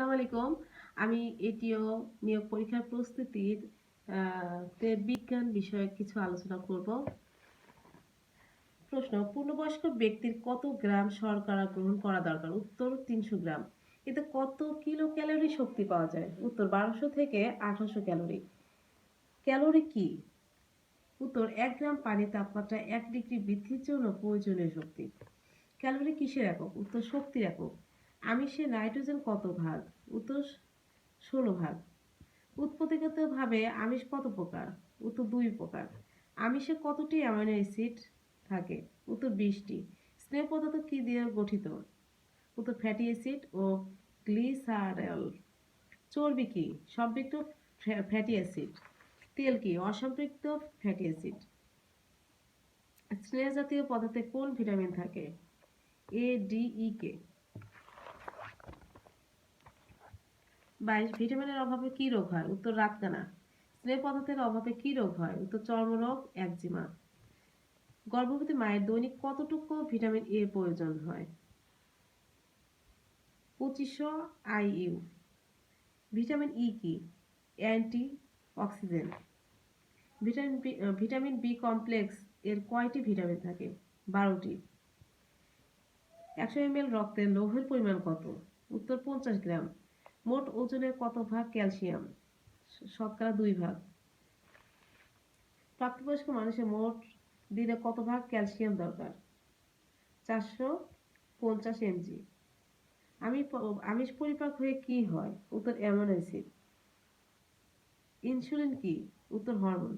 আসসালামু আলাইকুম। আমি এটিও নিয়োগ পরীক্ষার প্রস্তুতির তে বিজ্ঞান বিষয়ে কিছু আলোচনা করব। প্রশ্ন: পূর্ণবয়স্ক ব্যক্তির কত গ্রাম শর্করা গ্রহণ করা দরকার? উত্তর: 300 গ্রাম। এতে কত কিলো ক্যালোরি শক্তি পাওয়া যায়? উত্তর: 1200 থেকে 1800 ক্যালোরি। ক্যালোরি কি? উত্তর: 1 গ্রাম পানি তাপমাত্রা 1 ডিগ্রি বৃদ্ধির জন্য প্রয়োজনীয় শক্তি। ক্যালোরি কিসের একক? উত্তর: শক্তির একক। আমিষে নাইট্রোজেন কত ভাগ? উত্তর: 16 ভাগ। উৎপত্তিগতভাবে আমিষ কত প্রকার? উত্তর: 2 প্রকার। আমিষে কতটি অ্যামাইনো অ্যাসিড থাকে? উত্তর: 20টি। স্নেহ পদার্থ কি দিয়ে গঠিত? উত্তর: ফ্যাটি অ্যাসিড ও গ্লিসারল। চর্বি কি? সম্পৃক্ত ফ্যাটি অ্যাসিড। তেল কি? অসম্পৃক্ত ফ্যাটি অ্যাসিড। স্নেহ জাতীয় পদার্থে কোন ভিটামিন থাকে? এ, ডি, ই, কে। 22 ভিটামিনের অভাবে কি রোগ হয়? উত্তর: রাতকানা। স্নেহ পদার্থের অভাবে কি রোগ হয়? উত্তর: চর্মরোগ, একজিমা। গর্ভবতী মায়ের দৈনিক কতটুকু ভিটামিন এ প্রয়োজন হয়? 2500 আইইউ। ভিটামিন ই কি? Antioxidant. Vitamin B complex এর কয়টি ভিটামিন থাকে? 12টি। 100 ml রক্তে লৌহের পরিমাণ কত? উত্তর: 50 গ্রাম। মোট ওজনের কত ভাগ ক্যালসিয়াম? শতকরা 2 ভাগ। প্রাপ্তবয়স্ক মানুষের মোট দিনে কত ভাগ ক্যালসিয়াম দরকার? 450 mg। আমিষ পরিপাক হয়ে কি হয়? উত্তর: অ্যামাইনো অ্যাসিড। ইনসুলিন কি? উত্তর: হরমোন।